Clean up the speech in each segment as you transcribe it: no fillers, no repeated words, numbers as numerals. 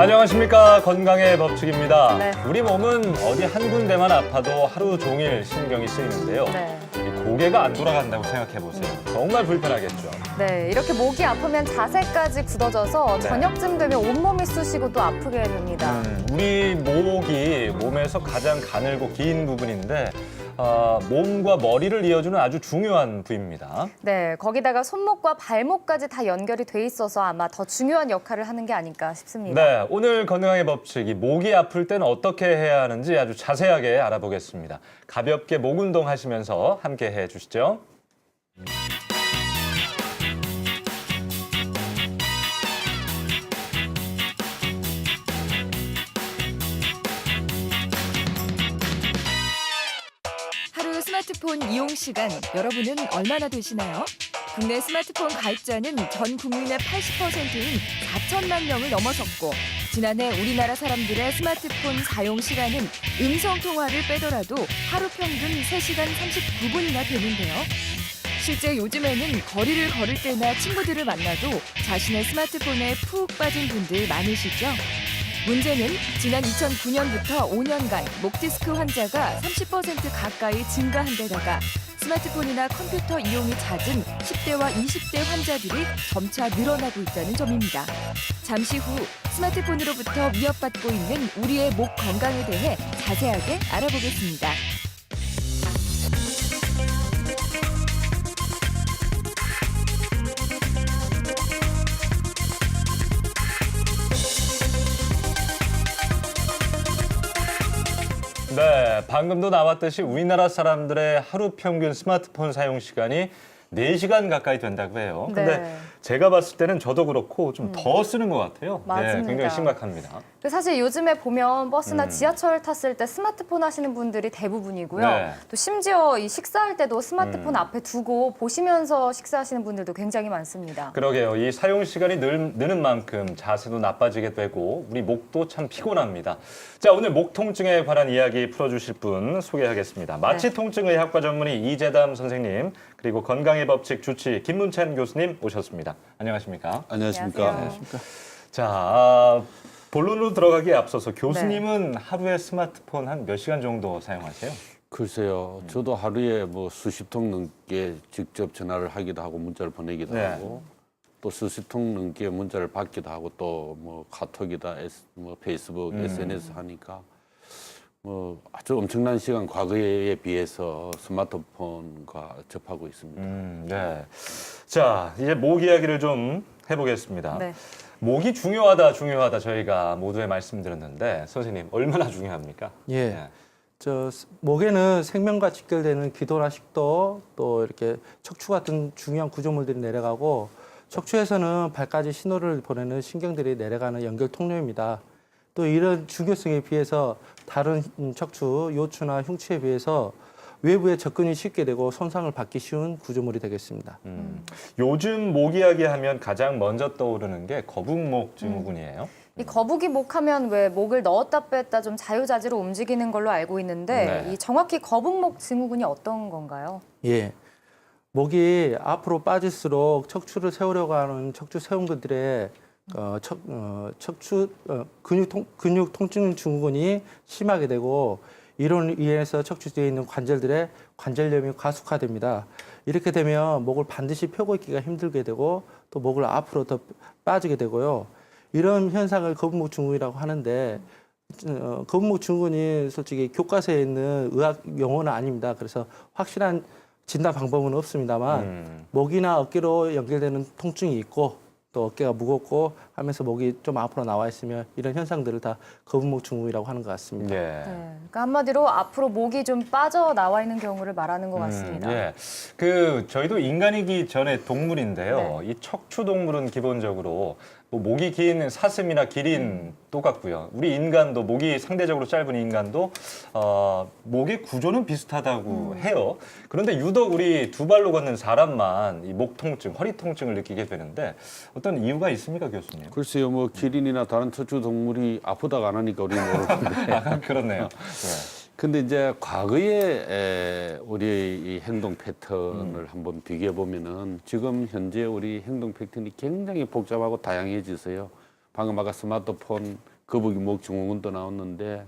안녕하십니까. 건강의 법칙입니다. 네. 우리 몸은 어디 한 군데만 아파도 하루 종일 신경이 쓰이는데요. 네. 이 고개가 안 돌아간다고 생각해 보세요. 정말 불편하겠죠. 네, 이렇게 목이 아프면 자세까지 굳어져서 네. 저녁쯤 되면 온몸이 쑤시고 또 아프게 됩니다. 우리 목이 몸에서 가장 가늘고 긴 부분인데 몸과 머리를 이어주는 아주 중요한 부위입니다. 네, 거기다가 손목과 발목까지 다 연결이 돼 있어서 아마 더 중요한 역할을 하는 게 아닐까 싶습니다. 네, 오늘 건강의 법칙, 이 목이 아플 때는 어떻게 해야 하는지 아주 자세하게 알아보겠습니다. 가볍게 목 운동하시면서 함께 해주시죠. 하루 스마트폰 이용 시간 여러분은 얼마나 되시나요? 국내 스마트폰 가입자는 전 국민의 80%인 4천만 명을 넘어섰고 지난해 우리나라 사람들의 스마트폰 사용 시간은 음성 통화를 빼더라도 하루 평균 3시간 39분이나 되는데요. 실제 요즘에는 거리를 걸을 때나 친구들을 만나도 자신의 스마트폰에 푹 빠진 분들 많으시죠? 문제는 지난 2009년부터 5년간 목디스크 환자가 30% 가까이 증가한 데다가 스마트폰이나 컴퓨터 이용이 잦은 10대와 20대 환자들이 점차 늘어나고 있다는 점입니다. 잠시 후 스마트폰으로부터 위협받고 있는 우리의 목 건강에 대해 자세하게 알아보겠습니다. 네, 방금도 나왔듯이 우리나라 사람들의 하루 평균 스마트폰 사용 시간이 4시간 가까이 된다고 해요. 근데 네. 제가 봤을 때는 저도 그렇고 좀 더 쓰는 것 같아요. 맞습니다. 네, 굉장히 심각합니다. 사실 요즘에 보면 버스나 음. 지하철 탔을 때 스마트폰 하시는 분들이 대부분이고요. 네. 또 심지어 이 식사할 때도 스마트폰 앞에 두고 보시면서 식사하시는 분들도 굉장히 많습니다. 그러게요. 이 사용 시간이 느는 만큼 자세도 나빠지게 되고 우리 목도 참 피곤합니다. 자, 오늘 목 통증에 관한 이야기 풀어주실 분 소개하겠습니다. 마취통증의학과 전문의 이재담 선생님 그리고 건강의 법칙 주치 김문찬 교수님 오셨습니다. 안녕하십니까? 안녕하십니까. 안녕하세요. 자, 본론으로 들어가기에 앞서서 교수님은 하루에 스마트폰 한 몇 시간 정도 사용하세요? 글쎄요, 저도 하루에 뭐 수십 통 넘게 직접 전화를 하기도 하고 문자를 보내기도 네. 하고 또 수십 통 넘게 문자를 받기도 하고 또 뭐 카톡이다, 뭐 페이스북, SNS 하니까 뭐 아주 엄청난 시간 과거에 비해서 스마트폰과 접하고 있습니다. 네. 자, 이제 목 이야기를 좀 해보겠습니다. 네. 목이 중요하다 저희가 모두에 말씀드렸는데 선생님 얼마나 중요합니까? 예. 네. 목에는 생명과 직결되는 기도나 식도 또 이렇게 척추 같은 중요한 구조물들이 내려가고 척추에서는 발까지 신호를 보내는 신경들이 내려가는 연결 통로입니다. 또 이런 중요성에 비해서 다른 척추, 요추나 흉추에 비해서 외부에 접근이 쉽게 되고 손상을 받기 쉬운 구조물이 되겠습니다. 요즘 목 이야기하면 가장 먼저 떠오르는 게 거북목 증후군이에요. 이 거북이 목하면 왜 목을 넣었다 뺐다 좀 자유자재로 움직이는 걸로 알고 있는데 네. 이 정확히 거북목 증후군이 어떤 건가요? 예. 목이 앞으로 빠질수록 척추를 세우려고 하는 척추 세운근들의 근육 통증 증후군이 심하게 되고 이로 인해서 척추 뒤에 있는 관절들의 관절염이 가속화됩니다. 이렇게 되면 목을 반드시 펴고 있기가 힘들게 되고 또 목을 앞으로 더 빠지게 되고요. 이런 현상을 거북목 증후군이라고 하는데 거북목 증후군이 솔직히 교과서에 있는 의학 용어는 아닙니다. 그래서 확실한 진단 방법은 없습니다만 목이나 어깨로 연결되는 통증이 있고 또 어깨가 무겁고 하면서 목이 좀 앞으로 나와 있으면 이런 현상들을 다 거북목 증후군이라고 하는 것 같습니다. 예. 네. 그러니까 한마디로 앞으로 목이 좀 빠져 나와 있는 경우를 말하는 것 같습니다. 예. 저희도 인간이기 전에 동물인데요. 이 척추 동물은 기본적으로 뭐 목이 긴 사슴이나 기린 똑같고요. 우리 인간도 목이 상대적으로 짧은 인간도 목의 구조는 비슷하다고 해요. 그런데 유독 우리 두 발로 걷는 사람만 이 목 통증, 허리 통증을 느끼게 되는데 어떤 이유가 있습니까, 교수님? 글쎄요, 뭐 기린이나 다른 척추 동물이 아프다가 안 하니까 우리는 모르는데. 그렇네요. 네. 근데 이제 과거에 우리의 이 행동 패턴을 한번 비교해 보면은 지금 현재 우리 행동 패턴이 굉장히 복잡하고 다양해지세요. 방금 아까 스마트폰 거북이 목 증후군도 나왔는데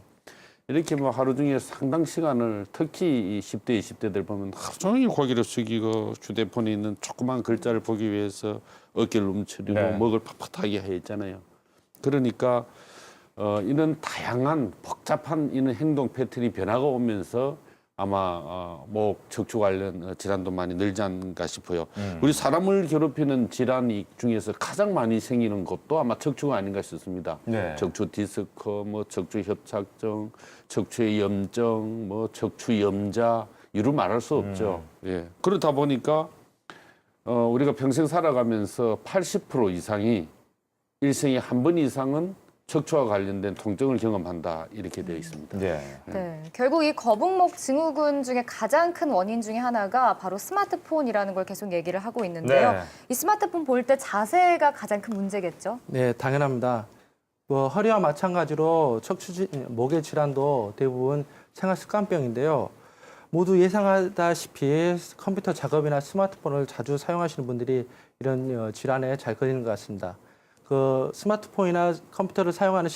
이렇게 뭐 하루 중에 상당 시간을 특히 이 10대, 20대들 보면 하루 종일 고개를 숙이고 휴대폰에 있는 조그만 글자를 보기 위해서 어깨를 움츠리고 네. 목을 팍팍하게 해 있잖아요. 그러니까 이런 다양한 복잡한 이런 행동 패턴이 변화가 오면서 아마 목 척추 관련 질환도 많이 늘지 않을까 싶어요. 우리 사람을 괴롭히는 질환 중에서 가장 많이 생기는 것도 아마 척추가 아닌가 싶습니다. 네. 척추 디스크, 뭐 척추 협착증, 척추의 염증, 뭐 척추 염자 이루 말할 수 없죠. 예. 그러다 보니까 우리가 평생 살아가면서 80% 이상이 일생에 한 번 이상은 척추와 관련된 통증을 경험한다 이렇게 되어 있습니다. 네. 네, 결국 이 거북목 증후군 중에 가장 큰 원인 중에 하나가 바로 스마트폰이라는 걸 계속 얘기를 하고 있는데요. 네. 이 스마트폰 볼 때 자세가 가장 큰 문제겠죠? 네, 당연합니다. 뭐 허리와 마찬가지로 목의 질환도 대부분 생활 습관병인데요. 모두 예상하다시피 컴퓨터 작업이나 스마트폰을 자주 사용하시는 분들이 이런 질환에 잘 걸리는 것 같습니다. 그 스마트폰이나 컴퓨터를 사용하는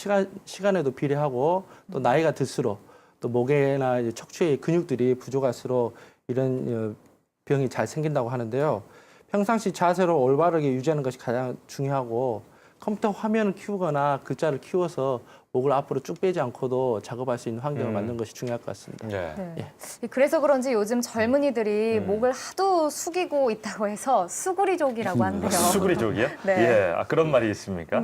시간에도 비례하고 또 나이가 들수록 또 목에나 이제 척추의 근육들이 부족할수록 이런 병이 잘 생긴다고 하는데요. 평상시 자세를 올바르게 유지하는 것이 가장 중요하고 컴퓨터 화면을 키우거나 글자를 키워서 목을 앞으로 쭉 빼지 않고도 작업할 수 있는 환경을 만드는 것이 중요할 것 같습니다. 네. 네. 그래서 그런지 요즘 젊은이들이 목을 하도 숙이고 있다고 해서 수구리족이라고 한대요. 수구리족이요? 네. 예, 그런 말이 있습니까?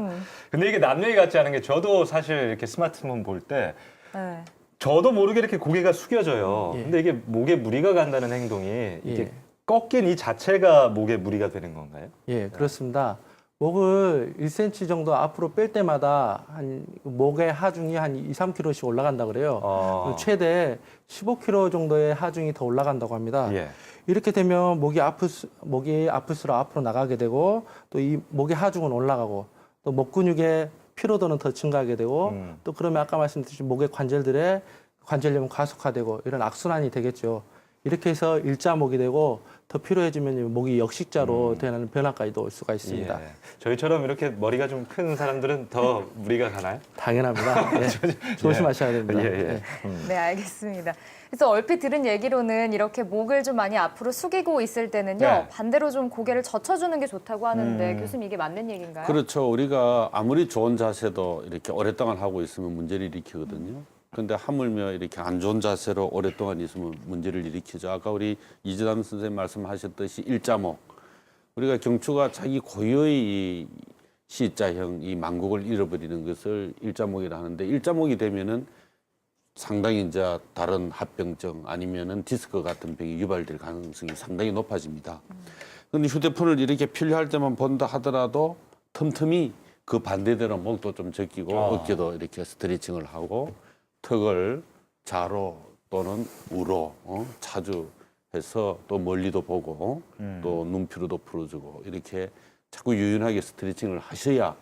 근데 이게 남녀이 같지 않은 게 저도 사실 이렇게 스마트폰 볼 때 네. 저도 모르게 이렇게 고개가 숙여져요. 예. 근데 이게 목에 무리가 간다는 행동이 이게 예. 꺾인 이 자체가 목에 무리가 되는 건가요? 예, 그렇습니다. 목을 1cm 정도 앞으로 뺄 때마다 한 목의 하중이 한 2, 3kg씩 올라간다 그래요. 그리고 최대 15kg 정도의 하중이 더 올라간다고 합니다. 예. 이렇게 되면 목이 아플수록 앞으로 나가게 되고 또 이 목의 하중은 올라가고 또 목 근육의 피로도는 더 증가하게 되고 또 그러면 아까 말씀드린 목의 관절들의 관절염은 가속화되고 이런 악순환이 되겠죠. 이렇게 해서 일자목이 되고 더 피로해지면 목이 역식자로 되는 변화까지도 올 수가 있습니다. 예. 저희처럼 이렇게 머리가 좀 큰 사람들은 더 무리가 가나요? 당연합니다. 예. 조심하셔야 됩니다. 예, 예. 예. 네, 알겠습니다. 그래서 얼핏 들은 얘기로는 이렇게 목을 좀 많이 앞으로 숙이고 있을 때는요. 네. 반대로 좀 고개를 젖혀주는 게 좋다고 하는데 교수님 이게 맞는 얘기인가요? 그렇죠. 우리가 아무리 좋은 자세도 이렇게 오랫동안 하고 있으면 문제를 일으키거든요. 그런데 하물며 이렇게 안 좋은 자세로 오랫동안 있으면 문제를 일으키죠. 아까 우리 이재담 선생님 말씀하셨듯이 일자목. 우리가 경추가 자기 고유의 이 C자형 이 망국을 잃어버리는 것을 일자목이라 하는데 일자목이 되면은 상당히 이제 다른 합병증 아니면은 디스크 같은 병이 유발될 가능성이 상당히 높아집니다. 그런데 휴대폰을 이렇게 필요할 때만 본다 하더라도 틈틈이 그 반대대로 목도 좀 적히고 어깨도 이렇게 스트레칭을 하고 턱을 좌로 또는 우로 자주 해서 또 멀리도 보고 또 눈피로도 풀어주고 이렇게 자꾸 유연하게 스트레칭을 하셔야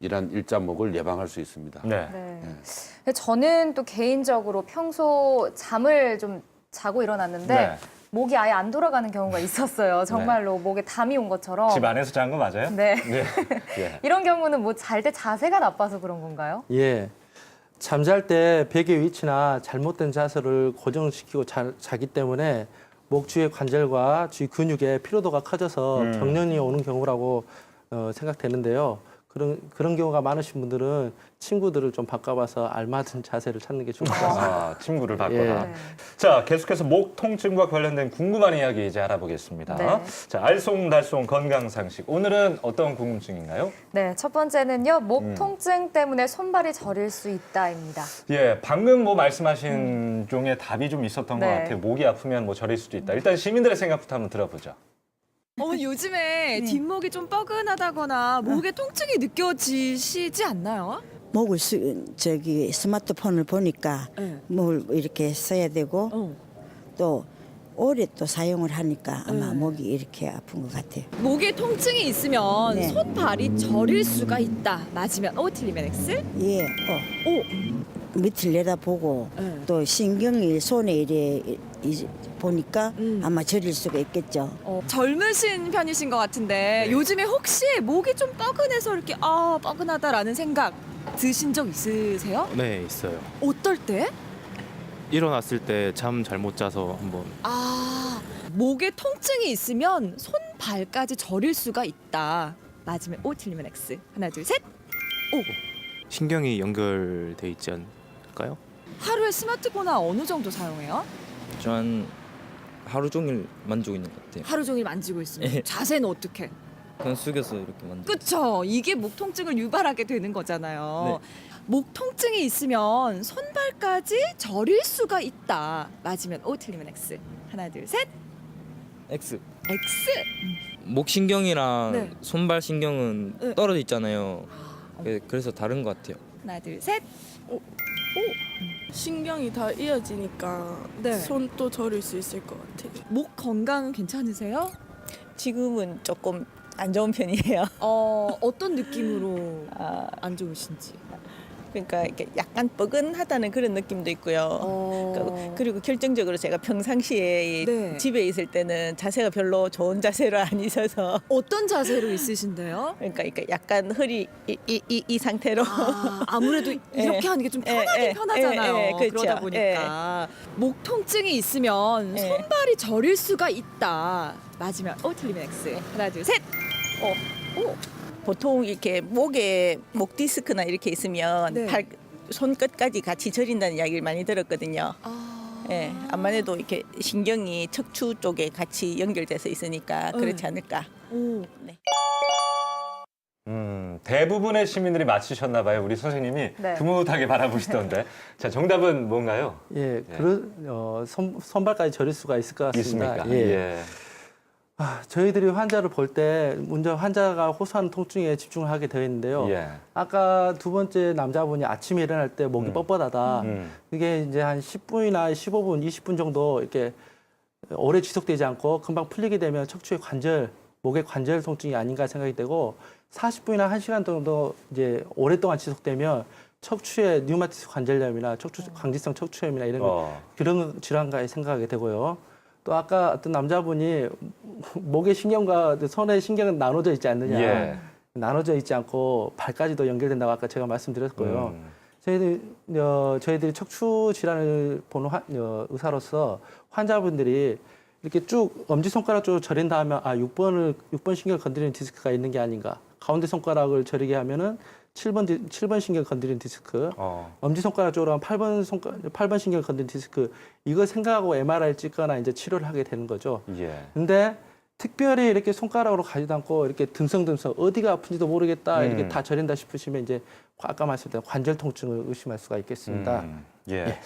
이러한 일자목을 예방할 수 있습니다. 네. 네. 저는 또 개인적으로 평소 잠을 좀 자고 일어났는데 네. 목이 아예 안 돌아가는 경우가 있었어요. 정말로 목에 담이 온 것처럼. 집 안에서 잔 거 맞아요? 네. 네. 예. 이런 경우는 뭐 잘 때 자세가 나빠서 그런 건가요? 예. 잠잘 때 베개 위치나 잘못된 자세를 고정시키고 자기 때문에 목 주위 관절과 주위 근육의 피로도가 커져서 경련이 오는 경우라고 생각되는데요. 그런 경우가 많으신 분들은 친구들을 좀 바꿔봐서 알맞은 자세를 찾는 게 좋을 것 같습니다. 친구를 바꿔라. 예. 네. 자, 계속해서 목 통증과 관련된 궁금한 이야기 이제 알아보겠습니다. 네. 자, 알쏭달쏭 건강 상식. 오늘은 어떤 궁금증인가요? 네, 첫 번째는요. 목 통증 때문에 손발이 저릴 수 있다입니다. 예, 방금 뭐 말씀하신 종의 답이 좀 있었던 것 네. 같아요. 목이 아프면 뭐 저릴 수도 있다. 일단 시민들의 생각부터 한번 들어보죠. 요즘에 뒷목이 좀 뻐근하다거나 목에 통증이 느껴지시지 않나요? 목을 스마트폰을 보니까 네. 뭘 이렇게 써야 되고 또 오래 또 사용을 하니까 아마 목이 이렇게 아픈 것 같아요. 목에 통증이 있으면 네. 손발이 저릴 수가 있다. 맞으면 틀리면 X? 예, 밑을 내다보고 네. 또 신경이 손에 이래 보니까 아마 저릴 수가 있겠죠. 젊으신 편이신 것 같은데 네. 요즘에 혹시 목이 좀 뻐근해서 이렇게 뻐근하다라는 생각 드신 적 있으세요? 네, 있어요. 어떨 때? 일어났을 때 잠 잘 못 자서 한번 목에 통증이 있으면 손, 발까지 저릴 수가 있다. 맞으면 O, 틀리면 X. 하나, 둘, 셋. O. 신경이 연결돼 있지 않을까요? 하루에 스마트폰 어느 정도 사용해요? 전 하루 종일 만지고 있는 것 같아요. 하루 종일 만지고 있으면 예. 자세는 어떻게? 그냥 숙여서 이렇게 만지고. 그쵸. 이게 목 통증을 유발하게 되는 거잖아요. 목 통증이 있으면 손발까지 저릴 수가 있다. 맞으면 O, 틀리면 X. 하나, 둘, 셋. X. X. 목 신경이랑 네. 손발 신경은 네. 떨어져 있잖아요. 그래서 다른 것 같아요. 하나, 둘, 셋. 신경이 다 이어지니까 네. 손도 저릴 수 있을 것 같아요. 목 건강은 괜찮으세요? 지금은 조금 안 좋은 편이에요. 어떤 느낌으로 아, 안 좋으신지. 그러니까 이렇게 약간 뻐근하다는 그런 느낌도 있고요. 그리고 결정적으로 제가 평상시에 네. 집에 있을 때는 자세가 별로 좋은 자세로 안 있어서 어떤 자세로 있으신데요? 그러니까 약간 허리 이 상태로 아무래도 이렇게 하는 게 좀 편하긴 편하잖아요. 그렇죠. 그러다 보니까 목 통증이 있으면 예. 손발이 저릴 수가 있다. 맞으면 O, 틀리면 X. 하나, 둘, 셋. 보통 이렇게 목에 목 디스크나 이렇게 있으면 네. 발 손끝까지 같이 저린다는 이야기를 많이 들었거든요. 예, 암만 해도 이렇게 신경이 척추 쪽에 같이 연결돼서 있으니까 그렇지 않을까. 오. 네. 대부분의 시민들이 맞히셨나 봐요. 우리 선생님이 네. 흐뭇하게 바라보시던데. 자, 정답은 뭔가요? 예, 손발까지 저릴 수가 있을 것 같습니다. 있습니까? 예. 저희들이 환자를 볼 때 먼저 환자가 호소하는 통증에 집중을 하게 되어 있는데요. 예. 아까 두 번째 남자분이 아침에 일어날 때 목이 뻣뻣하다. 음. 그게 이제 한 10분이나 15분, 20분 정도 이렇게 오래 지속되지 않고 금방 풀리게 되면 척추의 관절, 목의 관절 통증이 아닌가 생각이 되고 40분이나 1시간 정도 이제 오랫동안 지속되면 척추의 류마티스 관절염이나 광지성 척추염이나 이런 그런 질환가 생각하게 되고요. 또 아까 어떤 남자분이 목의 신경과 손의 신경은 나눠져 있지 않느냐. 예. 나눠져 있지 않고 발까지도 연결된다고 아까 제가 말씀드렸고요. 저희들이 척추 질환을 보는 의사로서 환자분들이 이렇게 쭉 엄지손가락 쪽으로 저린다 하면 6번 신경을 건드리는 디스크가 있는 게 아닌가. 가운데 손가락을 저리게 하면은 7번 신경 건드리는 디스크, 엄지손가락 쪽으로 하면 8번 신경 건드리는 디스크, 이걸 생각하고 MRI를 찍거나 이제 치료를 하게 되는 거죠. 예. 근데 특별히 이렇게 손가락으로 가지도 않고 이렇게 듬성듬성 어디가 아픈지도 모르겠다 이렇게 다 저린다 싶으시면 이제 아까 말씀드린 관절 통증을 의심할 수가 있겠습니다. 예.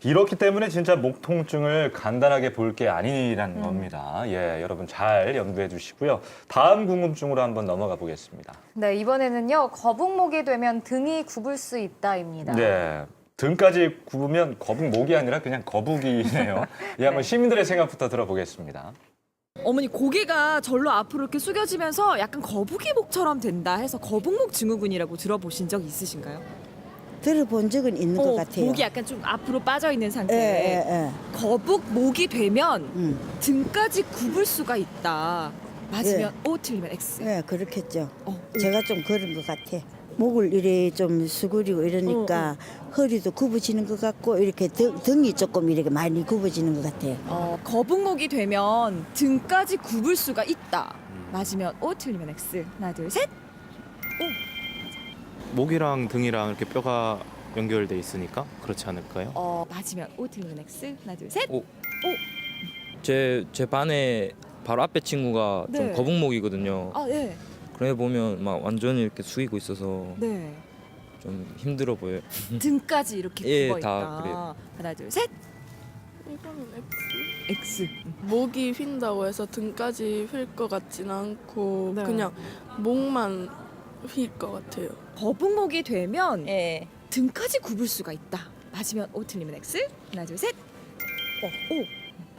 이렇기 때문에 진짜 목 통증을 간단하게 볼 게 아니라는 겁니다. 예, 여러분 잘 염두해 주시고요. 다음 궁금증으로 한번 넘어가 보겠습니다. 네, 이번에는요. 거북목이 되면 등이 굽을 수 있다입니다. 네. 등까지 굽으면 거북목이 아니라 그냥 거북이네요. 예, 한번 시민들의 생각부터 들어보겠습니다. 어머니 고개가 절로 앞으로 이렇게 숙여지면서 약간 거북이 목처럼 된다 해서 거북목 증후군이라고 들어보신 적 있으신가요? 들어본 적은 있는 것 같아요. 목이 약간 좀 앞으로 빠져 있는 예, 상태에 예, 예. 거북목이 되면 등까지 굽을 수가 있다. 맞으면 O, 틀리면 X. 네, 그렇겠죠. 제가 좀 그런 것 같아. 목을 이래 좀 수그리고 이러니까 허리도 굽어지는 것 같고 이렇게 등이 조금 이렇게 많이 굽어지는 것 같아요. 거북목이 되면 등까지 굽을 수가 있다. 맞으면 O, 틀리면 X. 하나, 둘, 셋. 목이랑 등이랑 이렇게 뼈가 연결돼 있으니까 그렇지 않을까요? 맞으면 O, 틀리면 X. 하나, 둘, 셋. 제 반에 바로 앞에 친구가 네. 좀 거북목이거든요. 네. 그래 보면 막 완전히 이렇게 숙이고 있어서 네. 좀 힘들어 보여요. 등까지 이렇게 예, 굽어 다 있다. 그래요. 하나, 둘, 셋. 이거는 X. 목이 휜다고 해서 등까지 휠 것 같진 않고 네. 그냥 목만 휠 것 같아요. 거북목이 되면 예. 등까지 굽을 수가 있다. 맞으면 O, 틀리면 X. 하나, 둘, 셋.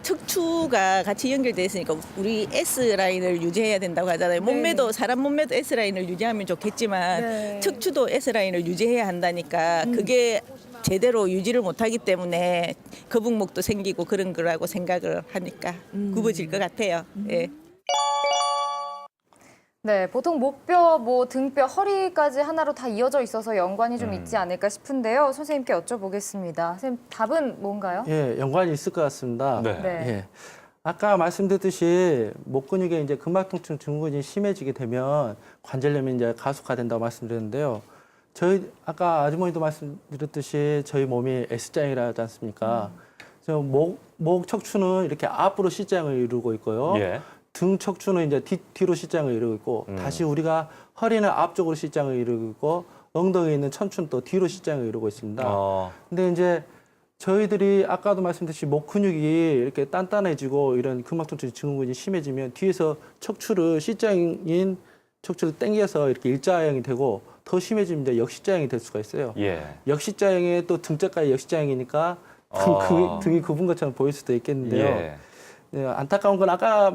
척추가 같이 연결돼 있으니까 우리 S 라인을 유지해야 된다고 하잖아요. 몸매도 사람 몸매도 S 라인을 유지하면 좋겠지만 네. 척추도 S 라인을 유지해야 한다니까 그게 제대로 유지를 못하기 때문에 거북목도 생기고 그런 거라고 생각을 하니까 굽어질 것 같아요. 예. 네, 보통 목뼈, 뭐 등뼈, 허리까지 하나로 다 이어져 있어서 연관이 좀 있지 않을까 싶은데요. 선생님께 여쭤보겠습니다. 선생님, 답은 뭔가요? 예, 연관이 있을 것 같습니다. 네. 네. 예. 아까 말씀드렸듯이 목 근육에 이제 근막 통증 증후군이 심해지게 되면 관절염이 이제 가속화된다고 말씀드렸는데요. 저희 아까 아주머니도 말씀드렸듯이 저희 몸이 S자형이라지 않습니까? 그래서 목 척추는 이렇게 앞으로 C자형을 이루고 있고요. 예. 등 척추는 이제 뒤로 C자형을 이루고 있고 다시 우리가 허리는 앞쪽으로 C자형을 이루고 있고 엉덩이에 있는 천추는 또 뒤로 C자형을 이루고 있습니다. 근데 이제 저희들이 아까도 말씀드렸듯이 목 근육이 이렇게 단단해지고 이런 근막통증 증후군이 심해지면 뒤에서 척추를 C자형인 척추를 당겨서 이렇게 일자형이 되고 더 심해지면 이제 역시자형이 될 수가 있어요. 예. 역시자형에 또 등자까지 역시자형이니까 등이 굽은 것처럼 보일 수도 있겠는데요. 예. 네, 안타까운 건 아까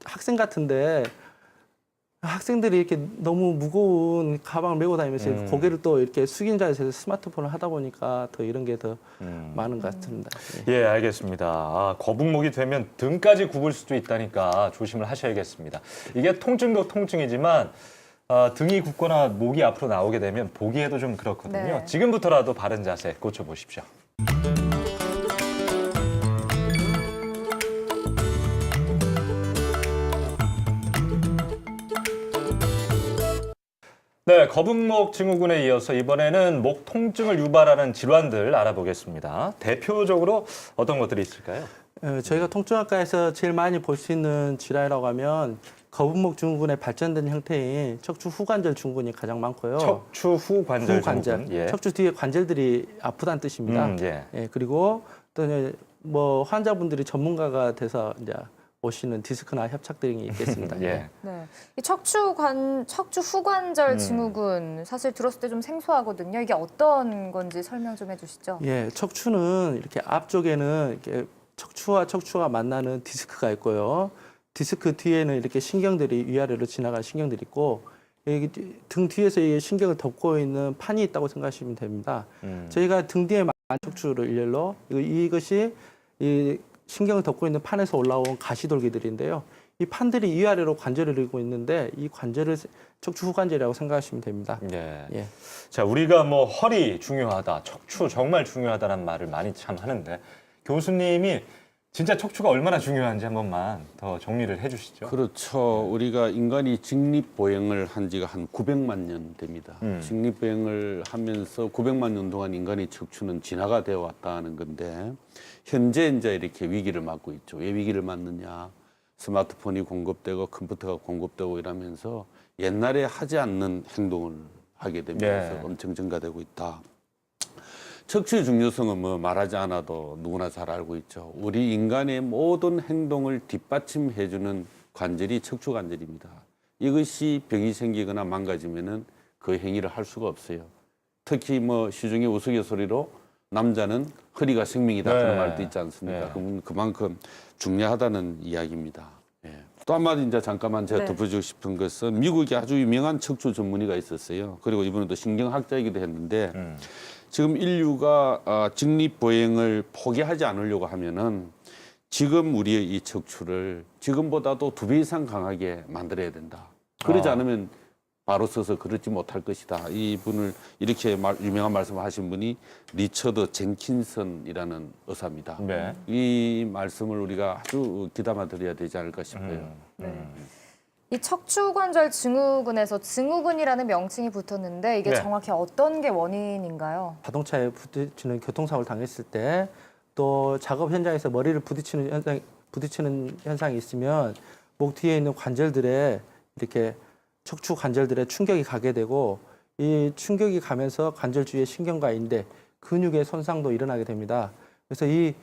학생 같은데 학생들이 이렇게 너무 무거운 가방을 메고 다니면서 고개를 또 이렇게 숙인 자세에서 스마트폰을 하다 보니까 더 이런 게 더 많은 것 같습니다. 예, 알겠습니다. 아, 거북목이 되면 등까지 굽을 수도 있다니까 조심을 하셔야겠습니다. 이게 통증도 통증이지만 등이 굽거나 목이 앞으로 나오게 되면 보기에도 좀 그렇거든요. 네. 지금부터라도 바른 자세 고쳐보십시오. 네, 거북목 증후군에 이어서 이번에는 목 통증을 유발하는 질환들 알아보겠습니다. 대표적으로 어떤 것들이 있을까요? 저희가 통증학과에서 제일 많이 볼 수 있는 질환이라고 하면 거북목 증후군의 발전된 형태인 척추 후관절 증후군이 가장 많고요. 척추 후관절 후관절. 증후군. 예. 척추 뒤에 관절들이 아프다는 뜻입니다. 예. 예, 그리고 또 이제 뭐 환자분들이 전문가가 돼서 이제 오시는 디스크나 협착 등이 있겠습니다. 예. 네. 이 척추 후관절 증후군 사실 들었을 때 좀 생소하거든요. 이게 어떤 건지 설명 좀 해주시죠. 예, 척추는 이렇게 앞쪽에는 이렇게 척추와 척추가 만나는 디스크가 있고요. 디스크 뒤에는 이렇게 신경들이 위아래로 지나가는 신경들이 있고 여기 등 뒤에서 이 신경을 덮고 있는 판이 있다고 생각하시면 됩니다. 저희가 등 뒤에 많은 척추를 일렬로 이것이 이 신경을 덮고 있는 판에서 올라온 가시돌기들인데요. 이 판들이 위아래로 관절을 이루고 있는데 이 관절을 척추 후관절이라고 생각하시면 됩니다. 예. 예. 자, 우리가 뭐 허리 중요하다, 척추 정말 중요하다는 말을 많이 참 하는데 교수님이 진짜 척추가 얼마나 중요한지 한 번만 더 정리를 해주시죠. 그렇죠. 우리가 인간이 직립보행을 한 지가 한 900만 년 됩니다. 직립보행을 하면서 900만 년 동안 인간의 척추는 진화가 되어 왔다는 건데 현재 이제 이렇게 위기를 맞고 있죠. 왜 위기를 맞느냐? 스마트폰이 공급되고 컴퓨터가 공급되고 이러면서 옛날에 하지 않는 행동을 하게 되면서 엄청 증가되고 있다. 척추의 중요성은 뭐 말하지 않아도 누구나 잘 알고 있죠. 우리 인간의 모든 행동을 뒷받침해주는 관절이 척추 관절입니다. 이것이 병이 생기거나 망가지면은 그 행위를 할 수가 없어요. 특히 뭐 시중에 우스갯소리로 남자는 허리가 생명이다 그런 말도 있지 않습니까? 그만큼 중요하다는 이야기입니다. 예. 또 한마디 이제 잠깐만 제가 덧붙이고 싶은 것은 미국에 아주 유명한 척추 전문의가 있었어요. 그리고 이분은 신경학자이기도 했는데 지금 인류가 직립보행을 포기하지 않으려고 하면은 지금 우리의 이 척추를 지금보다도 2배 이상 강하게 만들어야 된다. 그러지 않으면 바로 서서 그러지 못할 것이다. 이분을 이렇게 유명한 말씀을 하신 분이 리처드 젠킨슨이라는 의사입니다. 네. 이 말씀을 우리가 아주 귀담아 드려야 되지 않을까 싶어요. 이 척추관절 증후군에서 증후군이라는 명칭이 붙었는데 이게 정확히 어떤 게 원인인가요? 자동차에 부딪히는 교통사고를 당했을 때 또 작업 현장에서 머리를 부딪히는 현상이 있으면 목 뒤에 있는 관절들에 이렇게 척추 관절들에 충격이 가게 되고 이 충격이 가면서 관절 주위의 신경과 인대, 근육의 손상도 일어나게 됩니다. 그래서 이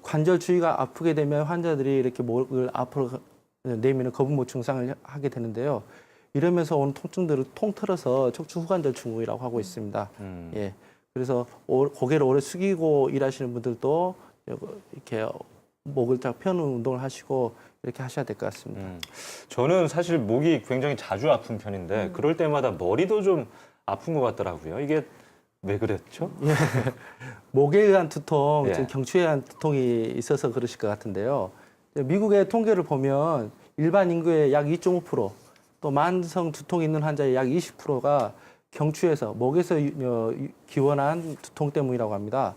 관절 주위가 아프게 되면 환자들이 이렇게 목을 앞으로 내미는 거북목 증상을 하게 되는데요. 이러면서 오는 통증들을 통틀어서 척추 후관절 증후이라고 하고 있습니다. 예. 그래서 고개를 오래 숙이고 일하시는 분들도 이렇게 목을 딱 펴는 운동을 하시고 이렇게 하셔야 될 것 같습니다. 저는 사실 목이 굉장히 자주 아픈 편인데 그럴 때마다 머리도 좀 아픈 것 같더라고요. 이게 왜 그랬죠? 목에 의한 두통, 예. 지금 경추에 의한 두통이 있어서 그러실 것 같은데요. 미국의 통계를 보면 일반 인구의 약 2.5%, 또 만성 두통 있는 환자의 약 20%가 경추에서 목에서 기원한 두통 때문이라고 합니다.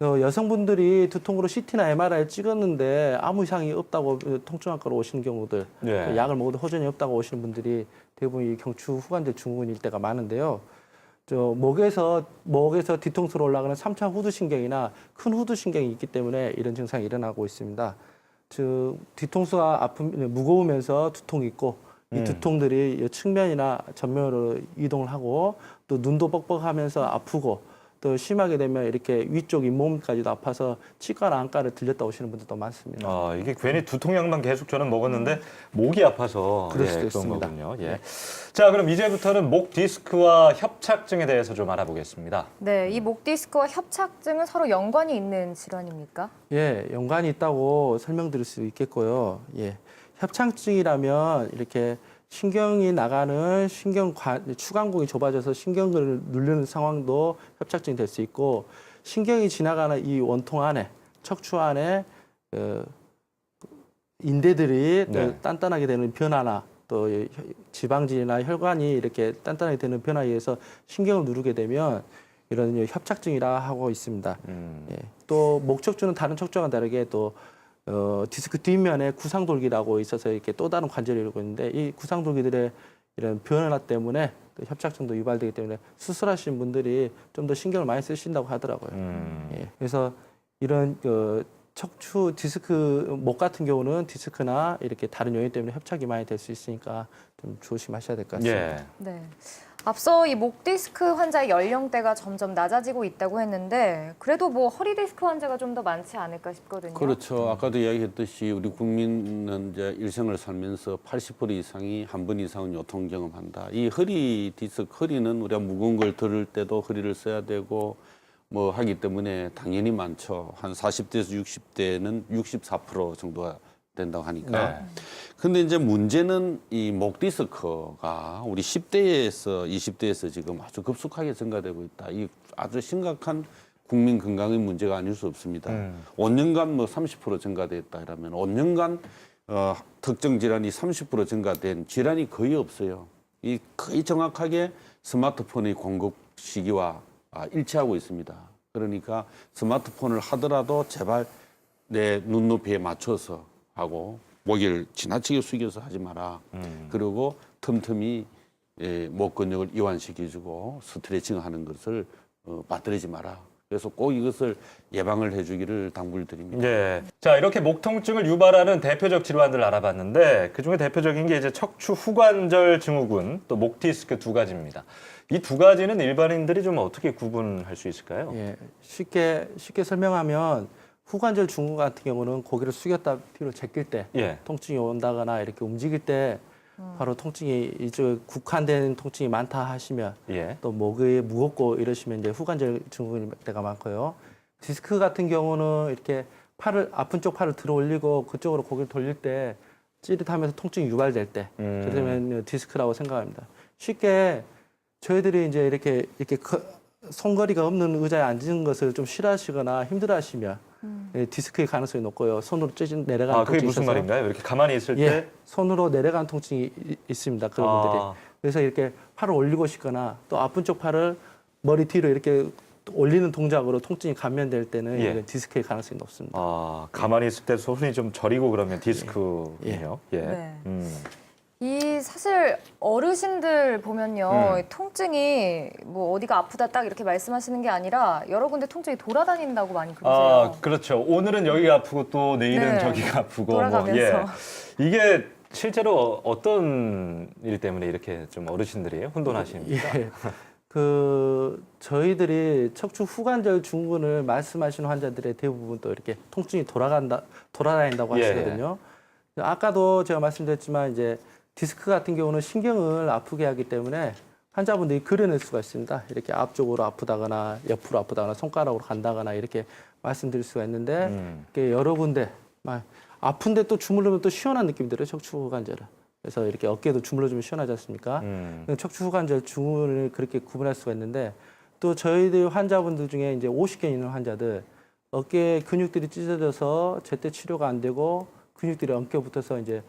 여성분들이 두통으로 CT나 MRI 찍었는데 아무 이상이 없다고 통증학과로 오시는 경우들, 예. 약을 먹어도 호전이 없다고 오시는 분들이 대부분 이 경추 후관절 증후군일 때가 많은데요. 목에서 뒤통수로 올라가는 3차 후두신경이나 큰 후두신경이 있기 때문에 이런 증상이 일어나고 있습니다. 즉 뒤통수가 무거우면서 두통이 있고 이 두통들이 측면이나 전면으로 이동을 하고 또 눈도 뻑뻑하면서 아프고 또 심하게 되면 이렇게 위쪽 잇몸까지도 아파서 치과나 안과를 들렸다 오시는 분들도 많습니다. 아, 이게 괜히 두통약만 계속 저는 먹었는데 목이 아파서 그럴 수도 그런 있습니다. 거군요. 예. 자, 그럼 이제부터는 목 디스크와 협착증에 대해서 좀 알아보겠습니다. 네, 이 목 디스크와 협착증은 서로 연관이 있는 질환입니까? 예, 연관이 있다고 설명드릴 수 있겠고요. 예, 협착증이라면 이렇게 신경이 나가는 추간공이 좁아져서 신경을 누르는 상황도 협착증이 될 수 있고, 신경이 지나가는 이 원통 안에, 척추 안에 인대들이 네. 단단하게 되는 변화나 또 지방질이나 혈관이 이렇게 단단하게 되는 변화에 의해서 신경을 누르게 되면 이런 협착증이라 하고 있습니다. 예. 또 목척추는 다른 척추와는 다르게 또 디스크 뒷면에 구상돌기라고 있어서 이렇게 또 다른 관절이 이루고 있는데 이 구상돌기들의 이런 변화 때문에 또 협착증도 유발되기 때문에 수술하신 분들이 좀 더 신경을 많이 쓰신다고 하더라고요. 예. 그래서 이런 척추 디스크 목 같은 경우는 디스크나 이렇게 다른 요인 때문에 협착이 많이 될 수 있으니까 좀 조심하셔야 될 것 같습니다. 예. 네. 앞서 이 목 디스크 환자의 연령대가 점점 낮아지고 있다고 했는데 그래도 뭐 허리 디스크 환자가 좀 더 많지 않을까 싶거든요. 그렇죠. 아까도 이야기했듯이 우리 국민은 이제 일생을 살면서 80% 이상이 한 번 이상은 요통 경험한다. 이 허리 디스크, 허리는 우리가 무거운 걸 들을 때도 허리를 써야 되고 뭐 하기 때문에 당연히 많죠. 한 40대에서 60대는 64% 정도가 된다고 하니까. 네. 근데 이제 문제는 이 목 디스크가 우리 10대에서 20대에서 지금 아주 급속하게 증가되고 있다. 이 아주 심각한 국민 건강의 문제가 아닐 수 없습니다. 5년간 뭐 30% 증가됐다 이러면 5년간 특정 질환이 30% 증가된 질환이 거의 없어요. 이 거의 정확하게 스마트폰의 공급 시기와 일치하고 있습니다. 그러니까 스마트폰을 하더라도 제발 내 눈높이에 맞춰서 하고 목을 지나치게 숙여서 하지 마라. 그리고 틈틈이 목 근육을 이완시켜주고 스트레칭하는 것을 빠뜨리지 마라. 그래서 꼭 이것을 예방을 해주기를 당부를 드립니다. 예. 자, 이렇게 목 통증을 유발하는 대표적 질환들을 알아봤는데 그중에 대표적인 게 이제 척추 후관절 증후군, 또 목 디스크 두 가지입니다. 이 두 가지는 일반인들이 좀 어떻게 구분할 수 있을까요? 예, 쉽게 설명하면 후관절 증후군 같은 경우는 고개를 숙였다 뒤로 제낄 때 예. 통증이 온다거나 이렇게 움직일 때 바로 통증이 이쪽에 국한된 통증이 많다 하시면 예. 또 목이 무겁고 이러시면 이제 후관절 증후군일 때가 많고요. 디스크 같은 경우는 이렇게 아픈 쪽 팔을 들어 올리고 그쪽으로 고개를 돌릴 때 찌릿하면서 통증이 유발될 때 그러면 디스크라고 생각합니다. 쉽게 저희들이 이제 이렇게 손거리가 없는 의자에 앉은 것을 좀 싫어하시거나 힘들어하시면 디스크의 가능성이 높고요. 손으로 내려가는 그게 통증이 무슨 있어서 말인가요? 이렇게 가만히 있을 예, 때 손으로 내려가는 통증이 있습니다. 그런 분들이. 그래서 이렇게 팔을 올리고 싶거나 또 아픈 쪽 팔을 머리 뒤로 이렇게 올리는 동작으로 통증이 감면될 때는 예. 이건 디스크의 가능성이 높습니다. 가만히 있을 때 손이 좀 저리고 그러면 디스크군요. 예. 네. 이 사실 어르신들 보면요 통증이 뭐 어디가 아프다 딱 이렇게 말씀하시는 게 아니라 여러 군데 통증이 돌아다닌다고 많이 그러세요. 그렇죠. 오늘은 여기가 아프고 또 내일은 네. 저기가 아프고 돌아가면서. 이게 실제로 어떤 일 때문에 이렇게 좀 어르신들이 혼돈하십니까? 예. 저희들이 척추 후관절 증후군을 말씀하시는 환자들의 대부분 또 이렇게 통증이 돌아다닌다고 예. 하시거든요. 아까도 제가 말씀드렸지만 이제 디스크 같은 경우는 신경을 아프게 하기 때문에 환자분들이 그려낼 수가 있습니다. 이렇게 앞쪽으로 아프다거나 옆으로 아프다거나 손가락으로 간다거나 이렇게 말씀드릴 수가 있는데 이렇게 여러 군데 아픈데 또 주물르면 또 시원한 느낌이 들어요. 척추 후관절은. 그래서 이렇게 어깨도 주물러주면 시원하지 않습니까? 척추 후관절 증후군을 그렇게 구분할 수가 있는데 또 저희들 환자분들 중에 이제 50개 있는 환자들 어깨 근육들이 찢어져서 제때 치료가 안 되고 근육들이 엉켜 붙어서 이제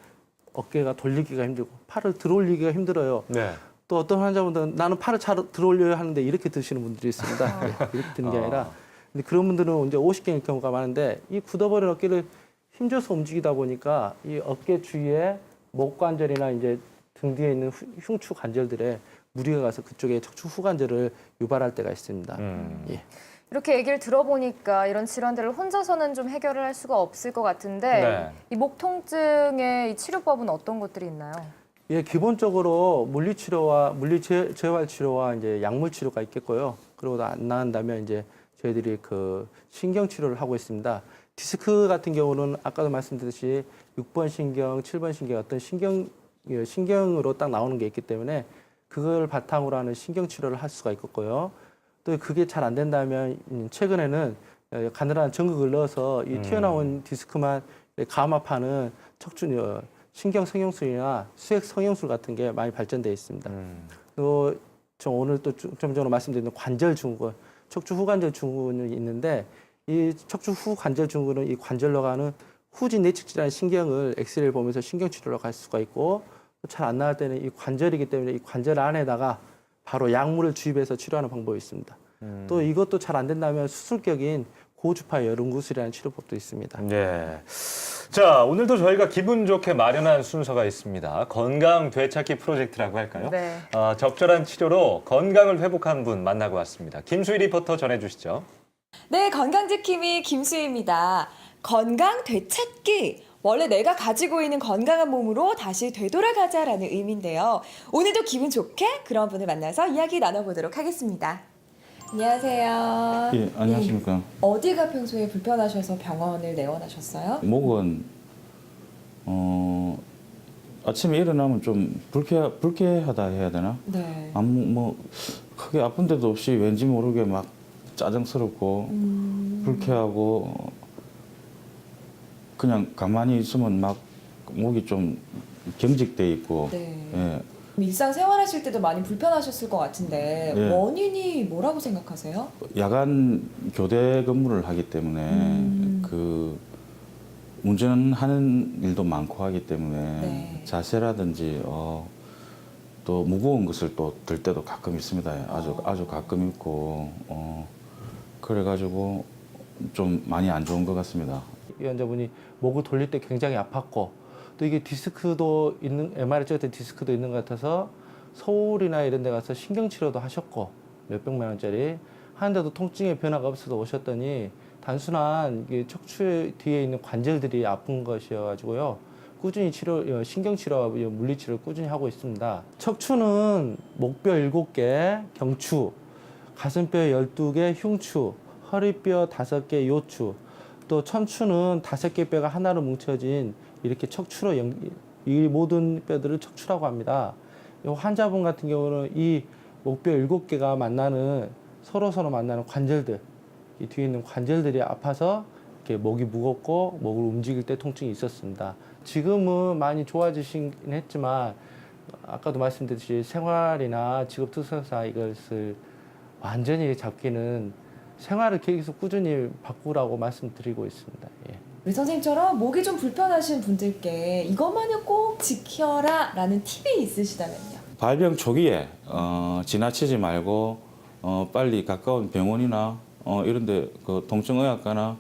어깨가 돌리기가 힘들고 팔을 들어올리기가 힘들어요. 네. 또 어떤 환자분들은 나는 팔을 잘 들어올려야 하는데 이렇게 드시는 분들이 있습니다. 이렇게 드는 게 아니라 근데 그런 분들은 이제 50개일 경우가 많은데 이 굳어버린 어깨를 힘줘서 움직이다 보니까 이 어깨 주위에 목 관절이나 이제 등 뒤에 있는 흉추 관절들에 무리가 가서 그쪽에 척추 후관절을 유발할 때가 있습니다. 예. 이렇게 얘기를 들어보니까 이런 질환들을 혼자서는 좀 해결을 할 수가 없을 것 같은데 네. 이 목 통증의 이 치료법은 어떤 것들이 있나요? 예, 기본적으로 재활 치료와 이제 약물 치료가 있겠고요. 그리고 안 나은다면 이제 저희들이 그 신경 치료를 하고 있습니다. 디스크 같은 경우는 아까도 말씀드렸듯이 6번 신경, 7번 신경 어떤 신경으로 딱 나오는 게 있기 때문에 그걸 바탕으로 하는 신경 치료를 할 수가 있겠고요. 또 그게 잘 안 된다면 최근에는 가늘한 전극을 넣어서 이 튀어나온 디스크만 감압하는 척추 신경 성형술이나 수액 성형술 같은 게 많이 발전되어 있습니다. 또 저 오늘 또 좀 전에 말씀드린 관절 증후군, 척추 후관절 증후군이 있는데 이 척추 후관절 증후군은 이 관절로 가는 후진 내측질환 신경을 엑스레이를 보면서 신경 치료로 갈 수가 있고 잘 안 나을 때는 이 관절이기 때문에 이 관절 안에다가 바로 약물을 주입해서 치료하는 방법이 있습니다. 또 이것도 잘 안 된다면 수술격인 고주파 열응구술이라는 치료법도 있습니다. 네. 자, 오늘도 저희가 기분 좋게 마련한 순서가 있습니다. 건강 되찾기 프로젝트라고 할까요? 네. 적절한 치료로 건강을 회복한 분 만나고 왔습니다. 김수희 리포터 전해주시죠. 네, 건강지킴이 김수희입니다. 건강 되찾기. 원래 내가 가지고 있는 건강한 몸으로 다시 되돌아가자라는 의미인데요. 오늘도 기분 좋게 그런 분을 만나서 이야기 나눠보도록 하겠습니다. 안녕하세요. 예, 안녕하십니까. 어디가 평소에 불편하셔서 병원을 내원하셨어요? 목은 아침에 일어나면 좀 불쾌하다 해야 되나? 네. 아무 크게 아픈 데도 없이 왠지 모르게 막 짜증스럽고 불쾌하고 그냥 가만히 있으면 막 목이 좀 경직돼 있고. 네. 예. 일상 생활하실 때도 많이 불편하셨을 것 같은데 네. 원인이 뭐라고 생각하세요? 야간 교대 근무를 하기 때문에 그 운전하는 일도 많고 하기 때문에 네. 자세라든지 또 무거운 것을 또 들 때도 가끔 있습니다. 아주 가끔 있고 그래가지고 좀 많이 안 좋은 것 같습니다. 이 환자분이 목을 돌릴 때 굉장히 아팠고 또 이게 디스크도 있는 MRI 찍을 때 디스크도 있는 것 같아서 서울이나 이런 데 가서 신경치료도 하셨고 몇백만 원짜리 하는데도 통증의 변화가 없어서 오셨더니 단순한 이게 척추 뒤에 있는 관절들이 아픈 것이어가지고요 꾸준히 신경치료와 물리치료를 꾸준히 하고 있습니다. 척추는 목뼈 7개, 경추, 가슴뼈 12개, 흉추, 허리뼈 5개, 요추, 또 척추는 5개 뼈가 하나로 뭉쳐진 이렇게 척추로 이 모든 뼈들을 척추라고 합니다. 이 환자분 같은 경우는 이 목뼈 7개가 만나는 서로 만나는 관절들, 이 뒤에 있는 관절들이 아파서 이렇게 목이 무겁고 목을 움직일 때 통증이 있었습니다. 지금은 많이 좋아지긴 했지만 아까도 말씀드렸듯이 생활이나 직업 특성상 이것을 완전히 잡기는 생활을 계속 꾸준히 바꾸라고 말씀드리고 있습니다. 예. 우리 선생님처럼 목이 좀 불편하신 분들께 이것만은 꼭 지켜라 라는 팁이 있으시다면요? 발병 초기에 지나치지 말고 빨리 가까운 병원이나 이런데 그 통증의학과나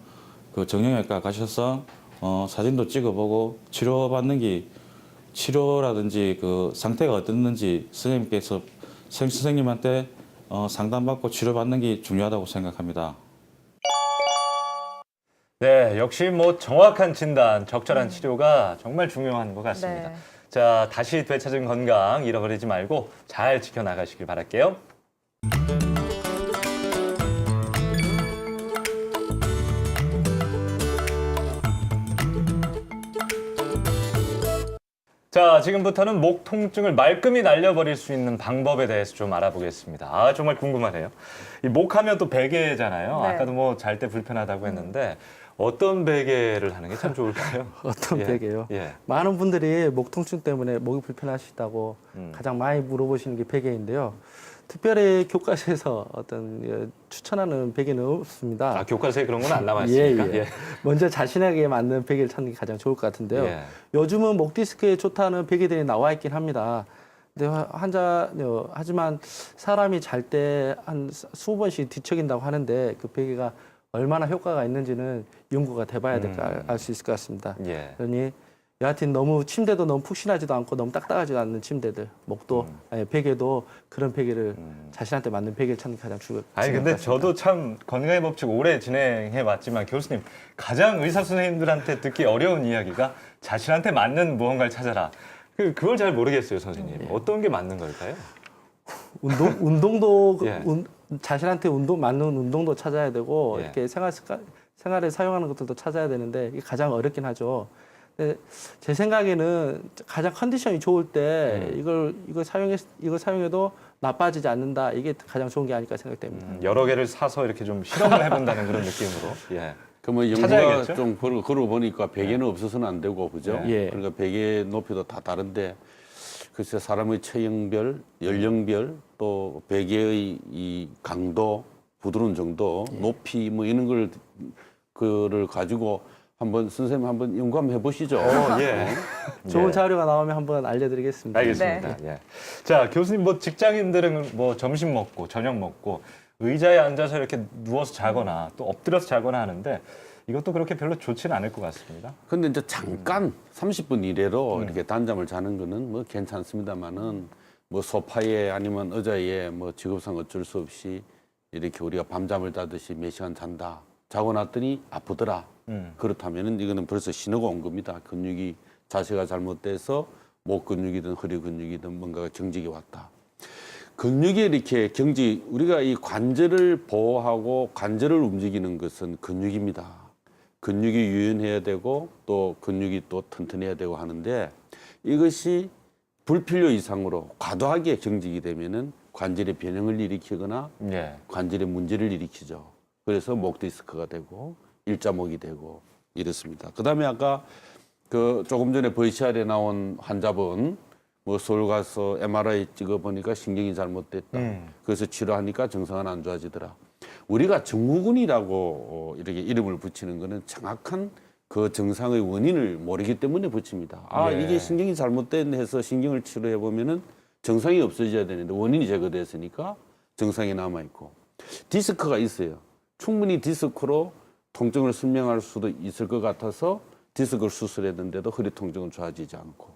그 정형외과 가셔서 사진도 찍어보고 치료라든지 그 상태가 어떻는지 선생님한테 상담받고 치료받는 게 중요하다고 생각합니다. 네, 역시 정확한 진단, 적절한 치료가 정말 중요한 것 같습니다. 네. 자, 다시 되찾은 건강 잃어버리지 말고 잘 지켜나가시길 바랄게요. 자, 지금부터는 목 통증을 말끔히 날려버릴 수 있는 방법에 대해서 좀 알아보겠습니다. 정말 궁금하네요. 이 목하면 또 베개잖아요. 네. 아까도 잘 때 불편하다고 했는데 어떤 베개를 하는 게 참 좋을까요? 어떤 예. 베개요? 예. 많은 분들이 목 통증 때문에 목이 불편하시다고 가장 많이 물어보시는 게 베개인데요. 특별히 교과서에서 어떤 추천하는 베개는 없습니다. 아, 교과서에 그런 건 안 남아있습니까? 예. 먼저 자신에게 맞는 베개를 찾는 게 가장 좋을 것 같은데요. 예. 요즘은 목 디스크에 좋다는 베개들이 나와 있긴 합니다. 근데 하지만 사람이 잘 때 한 수십 번씩 뒤척인다고 하는데 그 베개가 얼마나 효과가 있는지는 연구가 돼봐야 될 까 알 수 있을 것 같습니다. 예. 그러니 여하튼 너무 침대도 너무 푹신하지도 않고 너무 딱딱하지도 않는 침대들, 목도 아니, 베개도 그런 베개를 자신한테 맞는 베개를 찾는 게 가장 중요할 것 아니 같습니다. 근데 저도 참 건강의 법칙 오래 진행해 왔지만 교수님 가장 의사 선생님들한테 듣기 어려운 이야기가 자신한테 맞는 무언가를 찾아라. 그걸 잘 모르겠어요, 선생님. 어떤 게 맞는 걸까요? 운동도 예. 자신한테 맞는 운동도 찾아야 되고 예. 이렇게 생활에 사용하는 것들도 찾아야 되는데 이게 가장 어렵긴 하죠. 근데 제 생각에는 가장 컨디션이 좋을 때 이걸 사용해도 나빠지지 않는다. 이게 가장 좋은 게 아닐까 생각됩니다. 여러 개를 사서 이렇게 좀 실험을 해본다는 그런 느낌으로. 예. 그뭐 연구가 찾아야겠죠? 좀 걸어보니까 베개는 없어서는 안 되고 그죠? 예. 그러니까 베개 높이도 다 다른데 글쎄 사람의 체형별, 연령별 또 베개의 이 강도, 부드러운 정도, 높이 뭐 이런 거를 가지고 한번 선생님 한번 연구 한번 해보시죠. 예. 좋은 예. 자료가 나오면 한번 알려드리겠습니다. 알겠습니다. 예. 자, 교수님 뭐 직장인들은 뭐 점심 먹고 저녁 먹고 의자에 앉아서 이렇게 누워서 자거나 또 엎드려서 자거나 하는데 이것도 그렇게 별로 좋지는 않을 것 같습니다. 근데 이제 잠깐 30분 이내로 이렇게 단잠을 자는 거는 뭐 괜찮습니다만은 뭐 소파에 아니면 의자에 뭐 직업상 어쩔 수 없이 이렇게 우리가 밤잠을 자듯이 몇 시간 잔다. 자고 났더니 아프더라. 그렇다면은 이거는 벌써 신호가 온 겁니다. 근육이 자세가 잘못돼서 목 근육이든 허리 근육이든 뭔가가 경직이 왔다. 근육이 이렇게 우리가 이 관절을 보호하고 관절을 움직이는 것은 근육입니다. 근육이 유연해야 되고 또 근육이 또 튼튼해야 되고 하는데 이것이 불필요 이상으로 과도하게 경직이 되면은 관절의 변형을 일으키거나 예. 관절의 문제를 일으키죠. 그래서 목 디스크가 되고 일자목이 되고 이렇습니다. 그다음에 아까 그 조금 전에 VCR에 나온 환자분 뭐 서울 가서 MRI 찍어보니까 신경이 잘못됐다. 그래서 치료하니까 정상은 안 좋아지더라. 우리가 증후군이라고 이렇게 이름을 붙이는 거는 정확한 그 정상의 원인을 모르기 때문에 붙입니다. 아, 예. 이게 신경이 잘못된 해서 신경을 치료해 보면은 정상이 없어져야 되는데 원인이 제거됐으니까 정상이 남아 있고 디스크가 있어요. 충분히 디스크로 통증을 설명할 수도 있을 것 같아서 디스크를 수술했는데도 허리 통증은 좋아지지 않고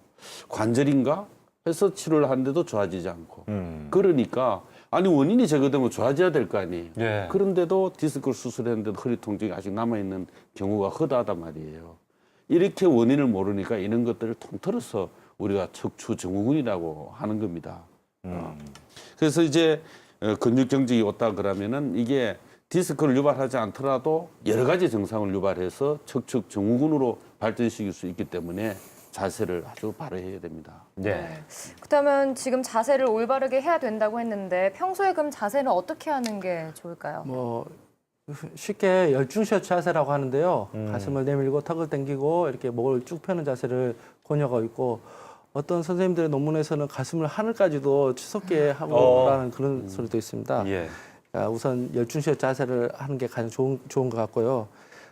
관절인가 해서 치료를 하는데도 좋아지지 않고 그러니까 아니 원인이 제거되면 좋아져야 될 거 아니에요. 예. 그런데도 디스크를 수술했는데도 허리 통증이 아직 남아있는 경우가 허다하단 말이에요. 이렇게 원인을 모르니까 이런 것들을 통틀어서 우리가 척추 증후군이라고 하는 겁니다. 그래서 이제 근육 경직이 왔다 그러면은 이게 디스크를 유발하지 않더라도 여러 가지 증상을 유발해서 척추 증후군으로 발전시킬 수 있기 때문에 자세를 아주 바로 해야 됩니다. 예. 그렇다면 지금 자세를 올바르게 해야 된다고 했는데 평소에 그럼 자세는 어떻게 하는 게 좋을까요? 뭐 쉽게 열중샷 자세라고 하는데요. 가슴을 내밀고 턱을 당기고 이렇게 목을 쭉 펴는 자세를 권유하고 있고 어떤 선생님들의 논문에서는 가슴을 하늘까지도 치솟게 하고라는 그런 소리도 있습니다. 예. 우선 열중샷 자세를 하는 게 가장 좋은 것 같고요.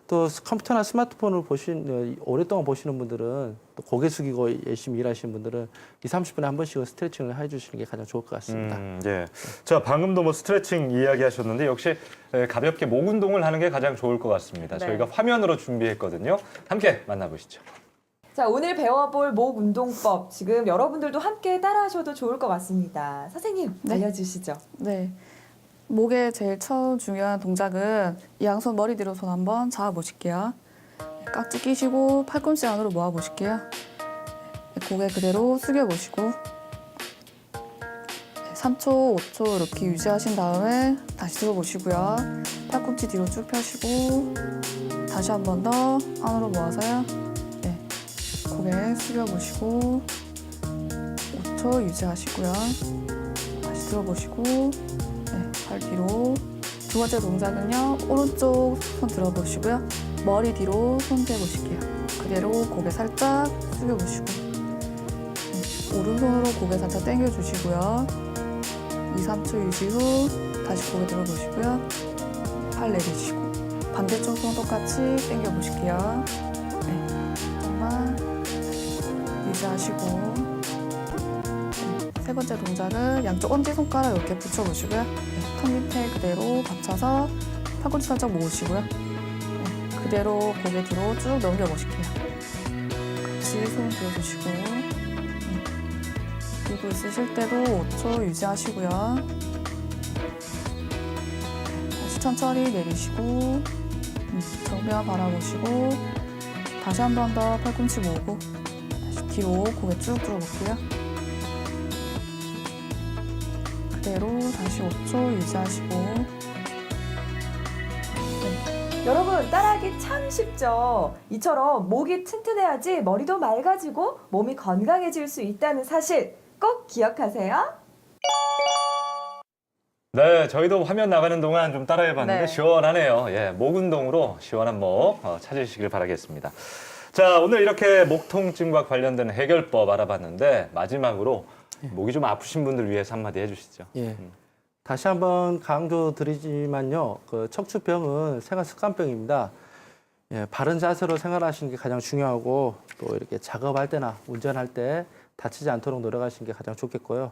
또 컴퓨터나 스마트폰을 오랫동안 보시는 분들은 또 고개 숙이고 열심히 일하시는 분들은 20-30분에 한 번씩은 스트레칭을 해주시는 게 가장 좋을 것 같습니다. 예. 자, 방금도 뭐 스트레칭 이야기하셨는데 역시 가볍게 목 운동을 하는 게 가장 좋을 것 같습니다. 네. 저희가 화면으로 준비했거든요. 함께 만나보시죠. 자, 오늘 배워볼 목 운동법 지금 여러분들도 함께 따라하셔도 좋을 것 같습니다. 선생님 네. 알려주시죠. 네. 목의 제일 처음 중요한 동작은 양손 머리 뒤로 손 한번 잡아보실게요. 깍지 끼시고 팔꿈치 안으로 모아보실게요. 고개 그대로 숙여보시고 3초, 5초 이렇게 유지하신 다음에 다시 들어보시고요. 팔꿈치 뒤로 쭉 펴시고 다시 한 번 더 안으로 모아서요. 네. 고개 숙여보시고 5초 유지하시고요. 다시 들어보시고 발 뒤로. 두 번째 동작은요. 오른쪽 손 들어보시고요. 머리 뒤로 손 대보실게요. 그대로 고개 살짝 숙여보시고 오른손으로 고개 살짝 당겨주시고요. 2, 3초 유지 후 다시 고개 들어보시고요. 팔 내리시고 반대쪽 손 똑같이 당겨 보실게요. 네, 조금만 유지하시고 네, 세 번째 동작은 양쪽 엄지손가락 이렇게 붙여보시고요. 네, 턱 밑에 그대로 받쳐서 팔꿈치 살짝 모으시고요. 네, 그대로 고개 뒤로 쭉 넘겨보실게요. 같이 손 들어주시고 들고 있으실 때도 5초 유지하시고요. 다시 천천히 내리시고 정면 바라보시고 다시 한 번 더 팔꿈치 모으고 다시 뒤로 고개 쭉 들어볼게요. 그대로 다시 5초 유지하시고 여러분 따라하기 참 쉽죠. 이처럼 목이 튼튼해야지 머리도 맑아지고 몸이 건강해질 수 있다는 사실 꼭 기억하세요. 네, 저희도 화면 나가는 동안 좀 따라해봤는데 네. 시원하네요. 예, 목 운동으로 시원한 목 찾으시길 바라겠습니다. 자, 오늘 이렇게 목 통증과 관련된 해결법 알아봤는데 마지막으로 목이 좀 아프신 분들 위해서 한마디 해주시죠. 예. 다시 한번 강조드리지만요. 그 척추병은 생활 습관병입니다. 예, 바른 자세로 생활하시는 게 가장 중요하고 또 이렇게 작업할 때나 운전할 때 다치지 않도록 노력하시는 게 가장 좋겠고요.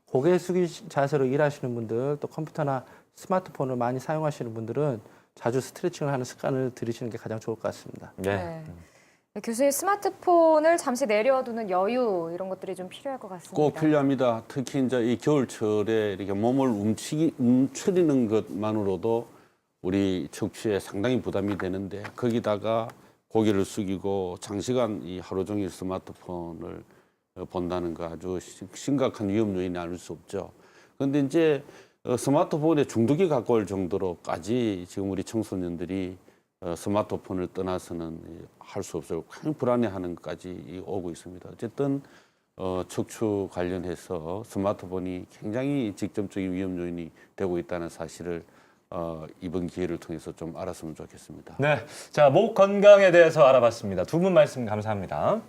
고개 숙인 자세로 일하시는 분들 또 컴퓨터나 스마트폰을 많이 사용하시는 분들은 자주 스트레칭을 하는 습관을 들이시는 게 가장 좋을 것 같습니다. 네. 네, 교수님 스마트폰을 잠시 내려두는 여유 이런 것들이 좀 필요할 것 같습니다. 꼭 필요합니다. 특히 이제 이 겨울철에 이렇게 몸을 움츠리는 것만으로도 우리 척추에 상당히 부담이 되는데 거기다가 고개를 숙이고 장시간 이 하루 종일 스마트폰을 본다는 거 아주 심각한 위험 요인이 아닐 수 없죠. 그런데 이제 스마트폰에 중독이 가까울 정도로까지 지금 우리 청소년들이 스마트폰을 떠나서는 할 수 없어요. 굉장히 불안해하는 것까지 오고 있습니다. 어쨌든 척추 관련해서 스마트폰이 굉장히 직접적인 위험 요인이 되고 있다는 사실을 이번 기회를 통해서 좀 알았으면 좋겠습니다. 네, 자, 목 건강에 대해서 알아봤습니다. 두 분 말씀 감사합니다.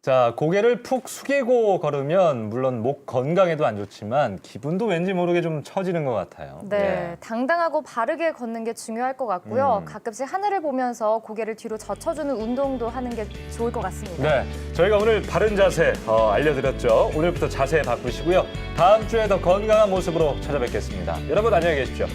자, 고개를 푹 숙이고 걸으면 물론 목 건강에도 안 좋지만 기분도 왠지 모르게 좀 처지는 것 같아요. 네, 예. 당당하고 바르게 걷는 게 중요할 것 같고요. 가끔씩 하늘을 보면서 고개를 뒤로 젖혀주는 운동도 하는 게 좋을 것 같습니다. 네, 저희가 오늘 바른 자세 알려드렸죠. 오늘부터 자세 바꾸시고요. 다음 주에 더 건강한 모습으로 찾아뵙겠습니다. 여러분 안녕히 계십시오.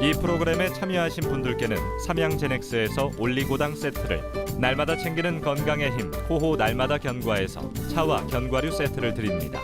이 프로그램에 참여하신 분들께는 삼양제넥스에서 올리고당 세트를, 날마다 챙기는 건강의 힘 호호 날마다 견과에서 차와 견과류 세트를 드립니다.